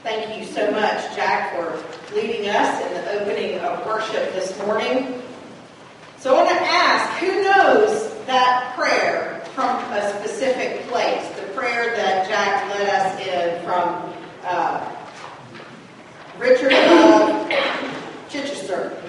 Thank you so much, Jack, for leading us in the opening of worship this morning. So I want to ask, who knows that prayer from a specific place? The prayer that Jack led us in from Richard of Chichester.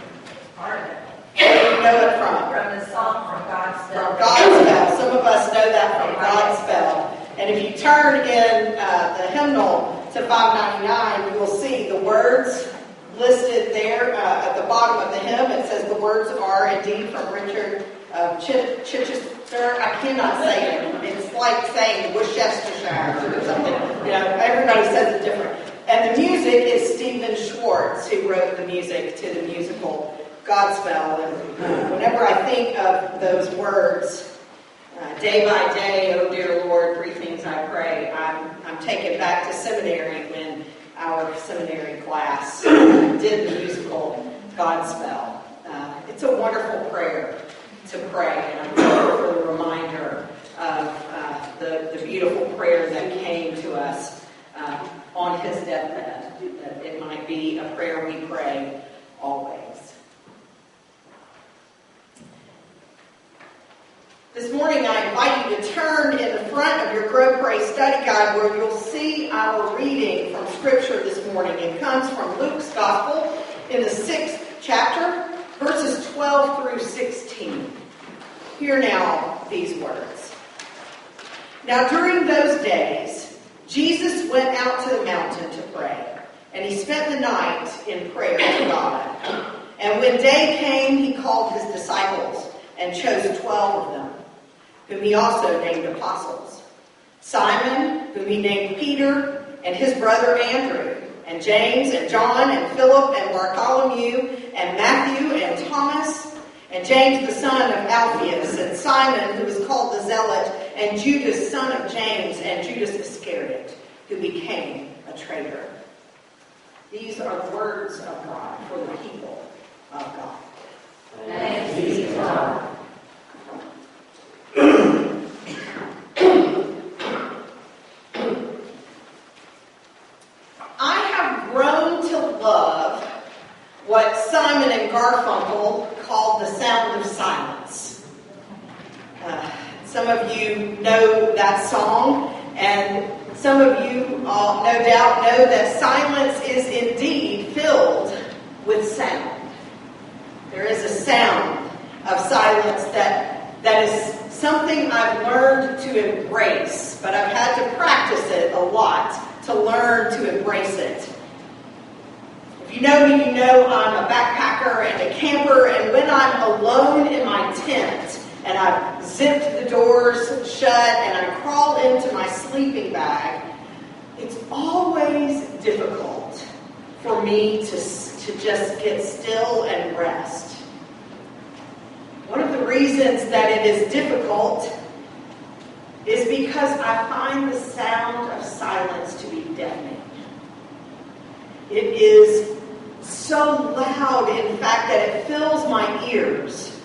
Part of it. Where do you know it from? From the song From God's Spell. From Godspell. Some of us know that from Godspell. And if you turn in the hymnal to 599, you will see the words listed there at the bottom of the hymn. It says the words are indeed from Richard of Chichester. I cannot say it. It's like saying Worcestershire or something. You know, everybody says it different. And the music is Stephen Schwartz, who wrote the music to the musical Godspell. And whenever I think of those words, day by day, oh dear Lord, three things I pray, I'm taken back to seminary when our seminary class did the musical Godspell. It's a wonderful prayer to pray, and I'm grateful for the reminder of the beautiful prayer that came to us on his deathbed, that it might be a prayer we pray always. This morning, I invite you to turn in the front of your Grow Pray study guide where you'll see our reading from Scripture this morning. It comes from Luke's Gospel in the 6th chapter, verses 12 through 16. Hear now these words. Now during those days, Jesus went out to the mountain to pray, and he spent the night in prayer to God. And when day came, he called his disciples and chose 12 of them, whom he also named apostles. Simon, whom he named Peter, and his brother Andrew, and James, and John, and Philip, and Bartholomew, and Matthew, and Thomas, and James the son of Alphaeus, and Simon, who was called the Zealot, and Judas, son of James, and Judas Iscariot, who became a traitor. These are the words of God for the people of God. Thanks be to God. I have grown to love what Simon and Garfunkel called the sound of silence. Some of you know that song, and some of you no doubt know that silence is indeed filled with sound. There is a sound of silence that is something I've learned to embrace, but I've had to practice it a lot to learn to embrace it. If you know me, you know I'm a backpacker and a camper, and when I'm alone in my tent and I've zipped the doors shut and I crawl into my sleeping bag, it's always difficult for me to just get still and rest. One of the reasons that it is difficult is because I find the sound of silence to be deafening. It is so loud, in fact, that it fills my ears.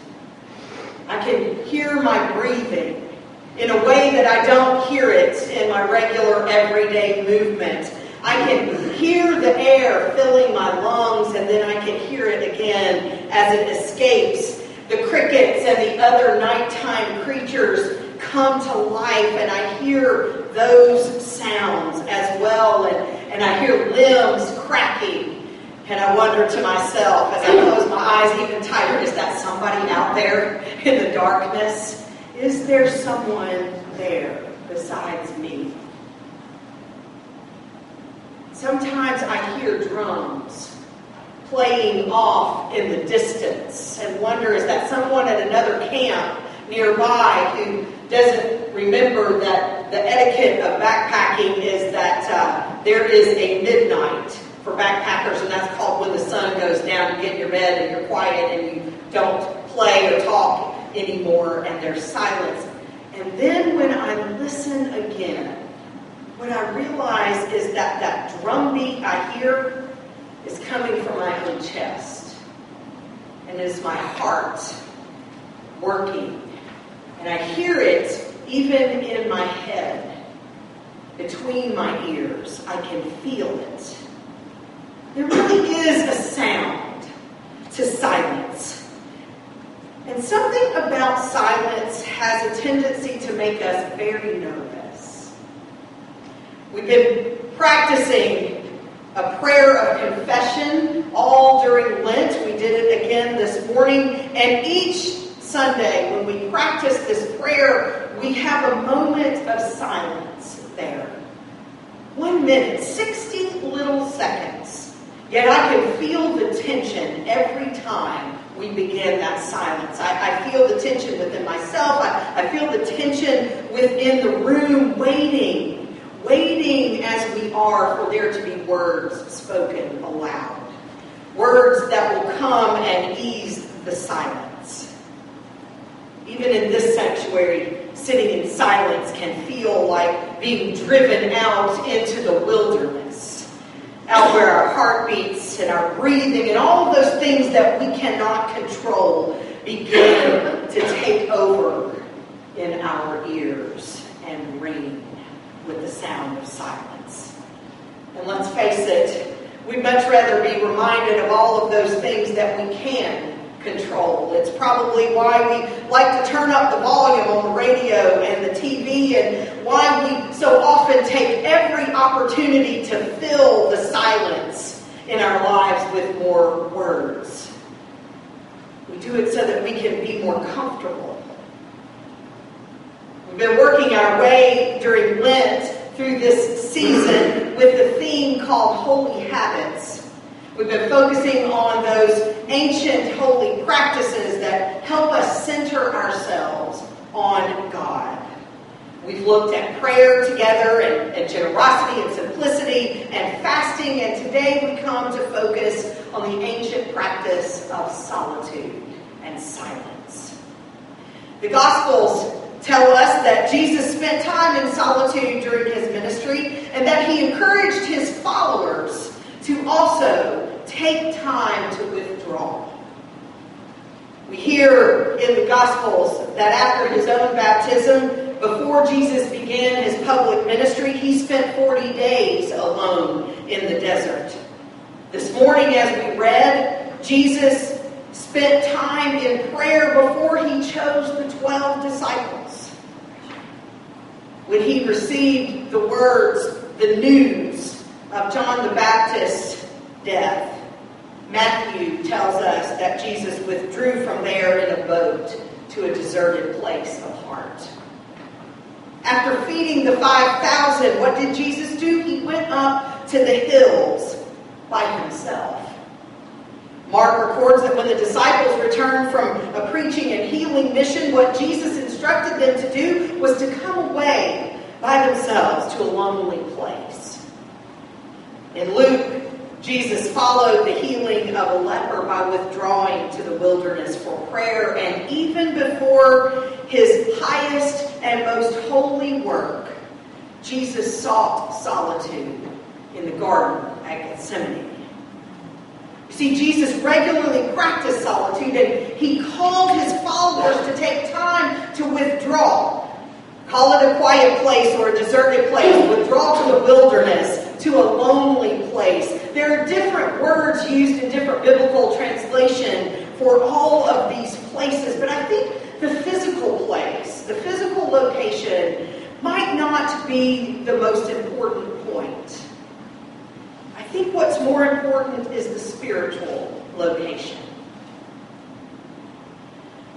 I can hear my breathing in a way that I don't hear it in my regular everyday movement. I can hear the air filling my lungs, and then I can hear it again as it escapes. The crickets and the other nighttime creatures come to life, and I hear those sounds as well, and I hear limbs cracking, and I wonder to myself as I close my eyes even tighter, is that somebody out there in the darkness? Is there someone there besides me? Sometimes I hear drums playing off in the distance and wonder, is that someone at another camp nearby who doesn't remember that the etiquette of backpacking is that there is a midnight for backpackers, and that's called when the sun goes down. You get in your bed and you're quiet and you don't play or talk anymore, and there's silence. And then when I listen again, what I realize is that that drumbeat I hear is coming from my own chest, and is my heart working. And I hear it even in my head. between my ears. I can feel it. There really is a sound to silence. And something about silence has a tendency to make us very nervous. We've been practicing a prayer of confession all during Lent. We did it again this morning. And each Sunday when we practice this prayer, we have a moment of silence there. 1 minute, 60 little seconds. Yet I can feel the tension every time we begin that silence. I feel the tension within myself. I feel the tension within the room, waiting as we are for there to be words spoken aloud. Words that will come and ease the silence. Even in this sanctuary, sitting in silence can feel like being driven out into the wilderness, out where our heart beats and our breathing and all of those things that we cannot control begin to take over in our ears and ring with the sound of silence. And let's face it, we'd much rather be reminded of all of those things that we can control. It's probably why we like to turn up the volume on the radio and the TV, and why we so often take every opportunity to fill the silence in our lives with more words. We do it so that we can be more comfortable. We've been working our way during Lent through this season with the theme called Holy Habits. We've been focusing on those ancient holy practices that help us center ourselves on God. We've looked at prayer together and generosity and simplicity and fasting, and today we come to focus on the ancient practice of solitude and silence. The Gospels tell us that Jesus spent time in solitude during his ministry and that he encouraged his followers to also take time to withdraw. We hear in the Gospels that after his own baptism, before Jesus began his public ministry, he spent 40 days alone in the desert. This morning, as we read, Jesus spent time in prayer before he chose the 12 disciples. When he received the words, the news of John the Baptist's death, Matthew tells us that Jesus withdrew from there in a boat to a deserted place apart. After feeding the 5,000, what did Jesus do? He went up to the hills by himself. Mark records that when the disciples returned from a preaching and healing mission, what Jesus instructed them to do was to come away by themselves to a lonely place. In Luke, Jesus followed the healing of a leper by withdrawing to the wilderness for prayer, and even before his highest and most holy work, Jesus sought solitude in the Garden at Gethsemane. You see, Jesus regularly practiced solitude, and he called his followers to take time to withdraw. Call it a quiet place or a deserted place. Withdraw to the wilderness, to a lonely place. There are different words used in different biblical translation for all of these places, but I think the physical place, the physical location, might not be the most important point. I think what's more important is the spiritual location.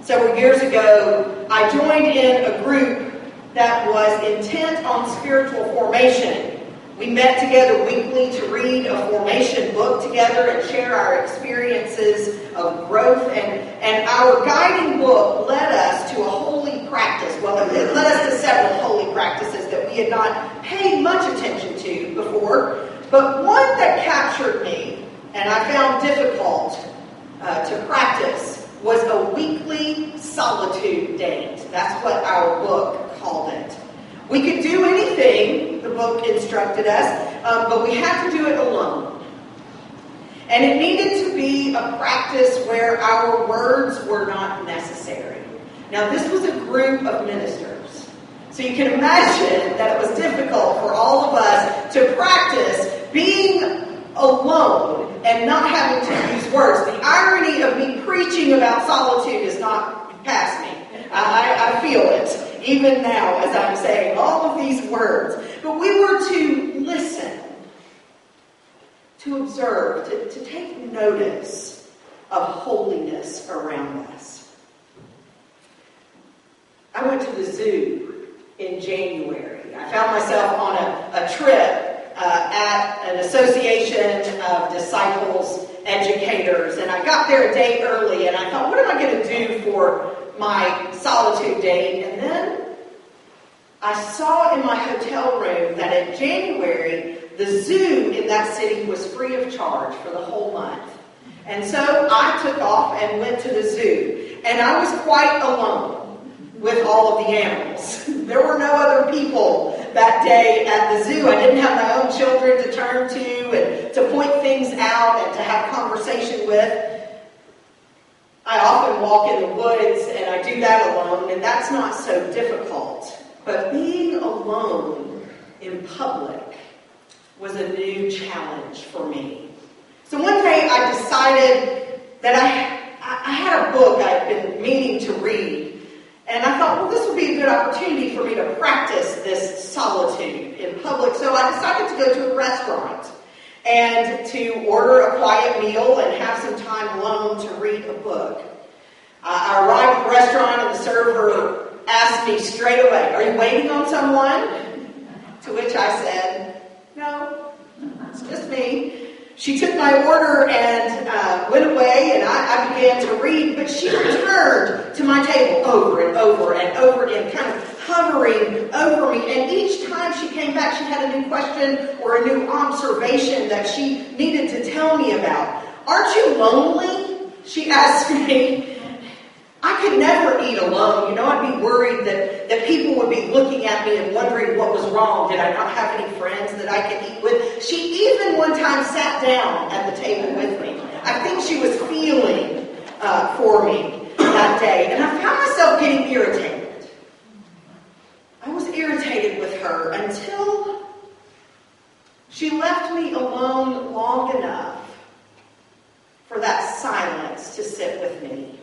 Several years ago, I joined in a group that was intent on spiritual formation. We met together weekly to read a formation book together and share our experiences of growth. And our guiding book led us to a holy practice. Well, it led us to several holy practices that we had not paid much attention to before. But one that captured me and I found difficult to practice was a weekly solitude date. That's what our book called it. We could do anything, the book instructed us, but we had to do it alone. And it needed to be a practice where our words were not necessary. Now, this was a group of ministers. So you can imagine that it was difficult for all of us to practice being alone and not having to use words. The irony of me preaching about solitude is not past me. I feel it, even now as I'm saying all of these words. But we were to listen, to observe, to take notice of holiness around us. I went to the zoo in January. I found myself on a trip at an association of disciples, educators, and I got there a day early, and I thought, what am I going to do for my solitude date? And then I saw in my hotel room that in January, the zoo in that city was free of charge for the whole month. And so I took off and went to the zoo, and I was quite alone with all of the animals. There were no other people that day at the zoo. I didn't have my own children to turn to and to point things out and to have conversation with. I often walk in the woods and I do that alone, and that's not so difficult. But being alone in public was a new challenge for me. So one day I decided that I had a book I'd been meaning to read. And I thought, well, this would be a good opportunity for me to practice this solitude in public. So I decided to go to a restaurant and to order a quiet meal and have some time alone to read a book. I arrived at the restaurant and the server asked me straight away, "Are you waiting on someone?" To which I said, "No, it's just me." She took my order and went away, and I began to read, but she returned to my table over and over and over again, kind of hovering over me. And each time she came back, she had a new question or a new observation that she needed to tell me about. "Aren't you lonely?" she asked me. I could never eat alone. I'd be worried that people would be looking at me and wondering what was wrong. Did I not have any friends that I could eat with? She even one time sat down at the table with me. I think she was feeling for me that day. And I found myself getting irritated. I was irritated with her until she left me alone long enough for that silence to sit with me.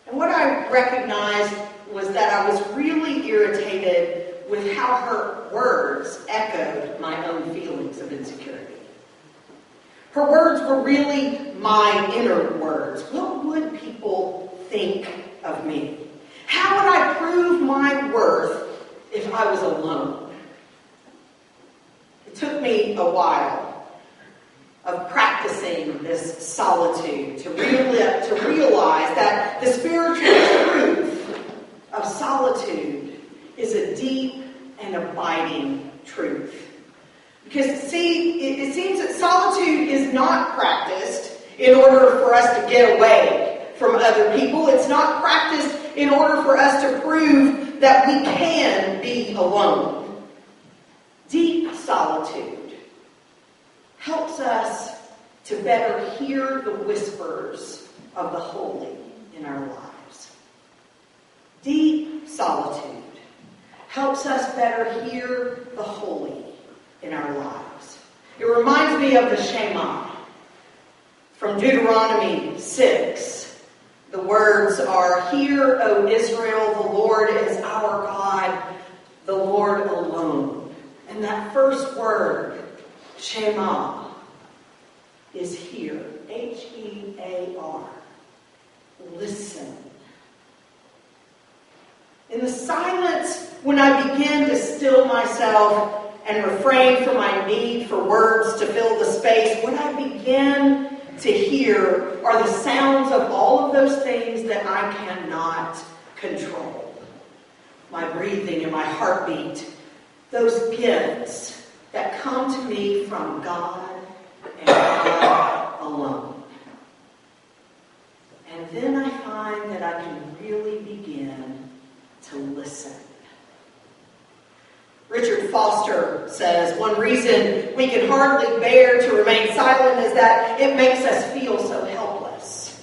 And what I recognized was that I was really irritated with how her words echoed my own feelings of insecurity. Her words were really my inner words. What would people think of me? How would I prove my worth if I was alone? It took me a while of practicing this solitude to realize that the spiritual truth of solitude is a deep and abiding truth. Because, see, it seems that solitude is not practiced in order for us to get away from other people. It's not practiced in order for us to prove that we can be alone. Deep solitude helps us to better hear the whispers of the holy in our lives. Deep solitude helps us better hear the holy in our lives. It reminds me of the Shema from Deuteronomy 6. The words are, "Hear, O Israel, the Lord is our God, the Lord alone." And that first word, Shema, is here. H-E-A-R. Listen. In the silence, when I begin to still myself and refrain from my need for words to fill the space, what I begin to hear are the sounds of all of those things that I cannot control. My breathing and my heartbeat. Those gifts that come to me from God and God alone. And then I find that I can really begin to listen. Richard Foster says, one reason we can hardly bear to remain silent is that it makes us feel so helpless.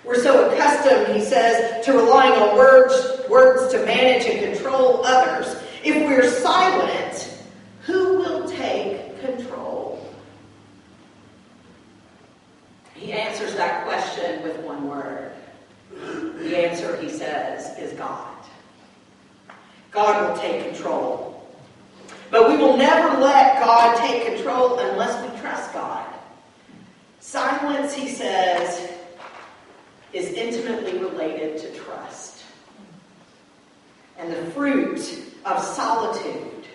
We're so accustomed, he says, to relying on words words to manage and control others. If we're silent, who will take control? He answers that question with one word. The answer, he says, is God. God will take control. But we will never let God take control unless we trust God. Silence, he says, is intimately related to trust. And the fruit of solitude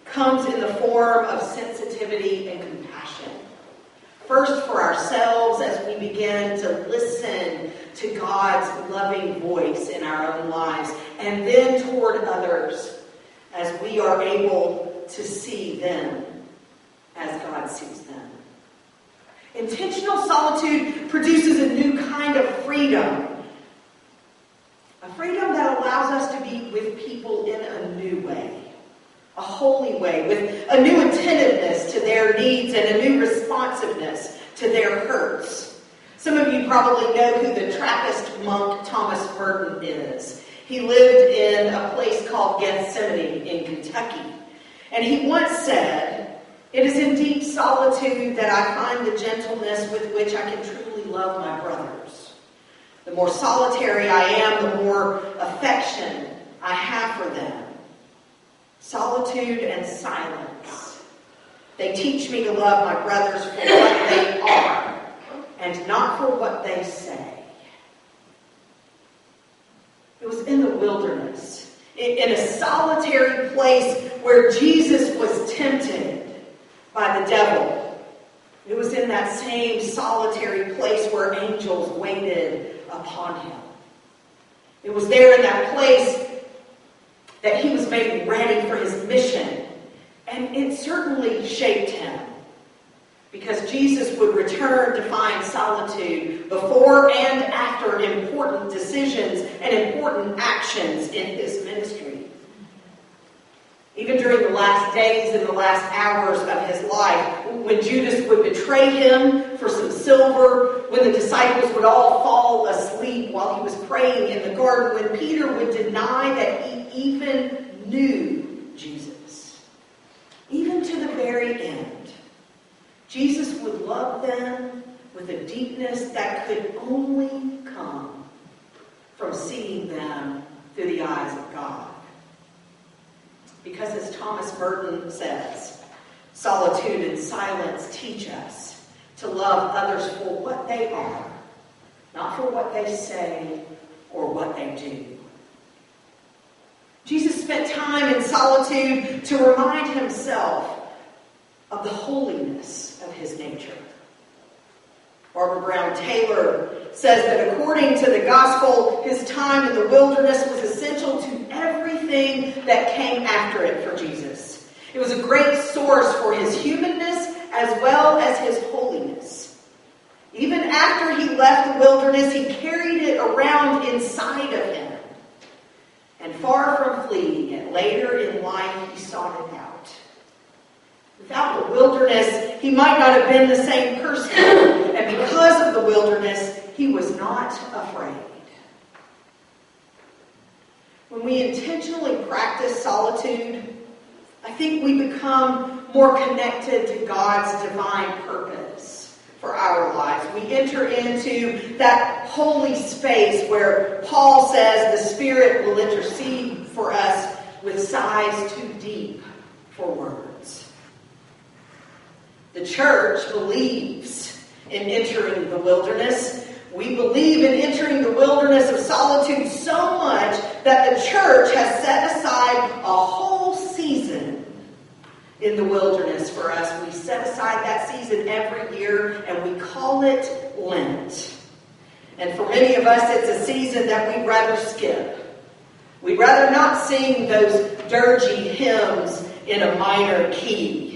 comes in the form of sensitivity and compassion. First for ourselves as we begin to listen to God's loving voice in our own lives, and then toward others as we are able to see them as God sees them. Intentional solitude produces a new kind of freedom. A freedom that allows us to be with people in a new way. A holy way, with a new attentiveness to their needs and a new responsiveness to their hurts. Some of you probably know who the Trappist monk Thomas Merton is. He lived in a place called Gethsemane in Kentucky. And he once said, "It is in deep solitude that I find the gentleness with which I can truly love my brothers. The more solitary I am, the more affection I have for them. Solitude and silence. They teach me to love my brothers for what they are and not for what they say." It was in the wilderness, in a solitary place where Jesus was tempted by the devil. It was in that same solitary place where angels waited upon him. It was there in that place that he was made ready for his mission. And it certainly shaped him, because Jesus would return to find solitude before and after important decisions and important actions in his ministry. Even during the last days and the last hours of his life, when Judas would betray him for some silver, when the disciples would all fall asleep while he was praying in the garden, when Peter would deny that he even knew Jesus, even to the very end, Jesus would love them with a deepness that could only come from seeing them through the eyes of God. Because as Thomas Merton says, solitude and silence teach us to love others for what they are, not for what they say or what they do. Jesus spent time in solitude to remind himself of the holiness of his nature. Barbara Brown Taylor says that according to the gospel, his time in the wilderness was essential to everything that came after it for Jesus. It was a great source for his humanness as well as his holiness. Even after he left the wilderness, he carried it around inside of him. And far from fleeing it, later in life he sought it out. Without the wilderness, he might not have been the same person. And because of the wilderness, he was not afraid. When we intentionally practice solitude, I think we become more connected to God's divine purpose for our lives. We enter into that holy space where Paul says the Spirit will intercede for us with sighs too deep for words. The church believes in entering the wilderness. We believe in entering the wilderness of solitude so much that the church has set aside a whole season in the wilderness for us. We set aside that season every year, and we call it Lent. And for many of us, it's a season that we'd rather skip. We'd rather not sing those dirgy hymns in a minor key.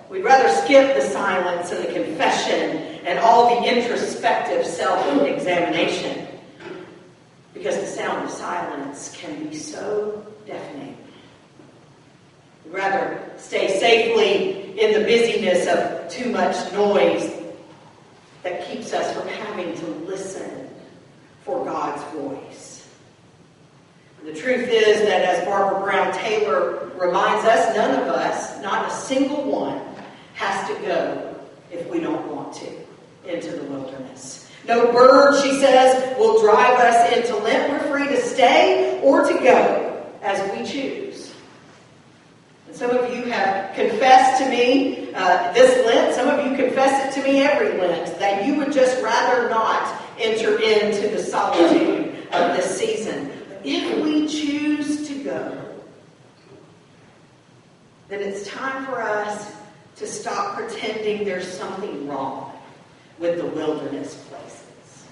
We'd rather skip the silence and the confession and all the introspective self-examination, because the sound of silence can be so deafening. We'd rather stay safely in the busyness of too much noise that keeps us from having to listen for God's voice. The truth is that, as Barbara Brown Taylor reminds us, none of us, not a single one, has to go if we don't want to into the wilderness. No bird, she says, will drive us into Lent. We're free to stay or to go as we choose. And some of you have confessed to me this Lent, some of you confess it to me every Lent, that you would just rather not enter into the solitude of this season. But if we choose to go, then it's time for us to stop pretending there's something wrong with the wilderness places.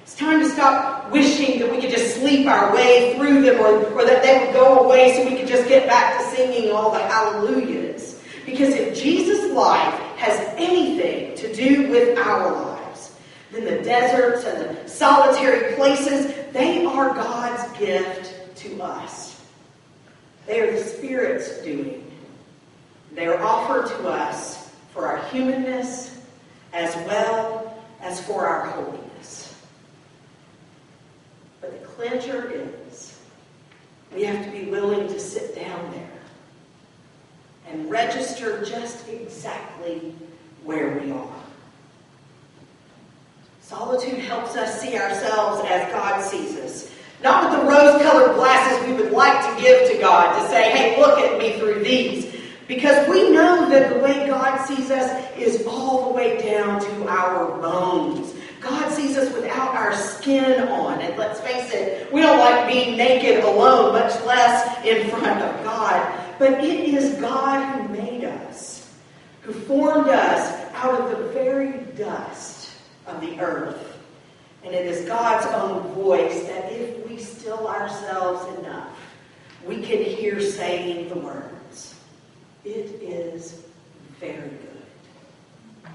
It's time to stop wishing that we could just sleep our way through them or that they would go away so we could just get back to singing all the hallelujahs. Because if Jesus' life has anything to do with our lives, then the deserts and the solitary places, they are God's gift to us. They are the Spirit's doing. They are offered to us for our humanness as well as for our holiness. But the clincher is we have to be willing to sit down there and register just exactly where we are. Solitude helps us see ourselves as God sees us. Not with the rose-colored glasses we would like to give to God to say, hey, look at me through these. Because we know that the way God sees us is all the way down to our bones. God sees us without our skin on. And let's face it, we don't like being naked alone, much less in front of God. But it is God who made us, who formed us out of the very dust of the earth. And it is God's own voice that if we still ourselves enough, we can hear saying the words, "It is very good."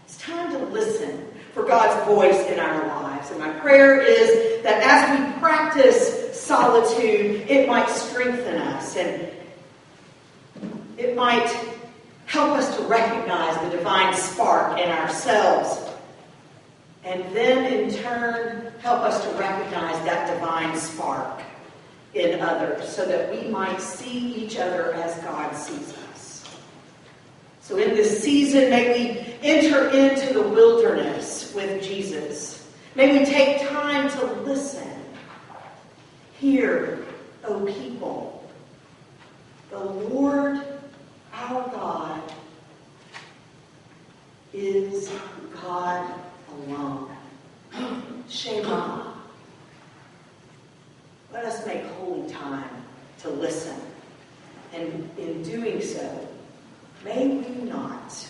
It's time to listen for God's voice in our lives. And my prayer is that as we practice solitude, it might strengthen us and it might help us to recognize the divine spark in ourselves. And then, in turn, help us to recognize that divine spark in others so that we might see each other as God sees us. So in this season, may we enter into the wilderness with Jesus. May we take time to listen. Hear, O people, the Lord our God is God alone. Shema. Let us make holy time to listen. And in doing so, may we not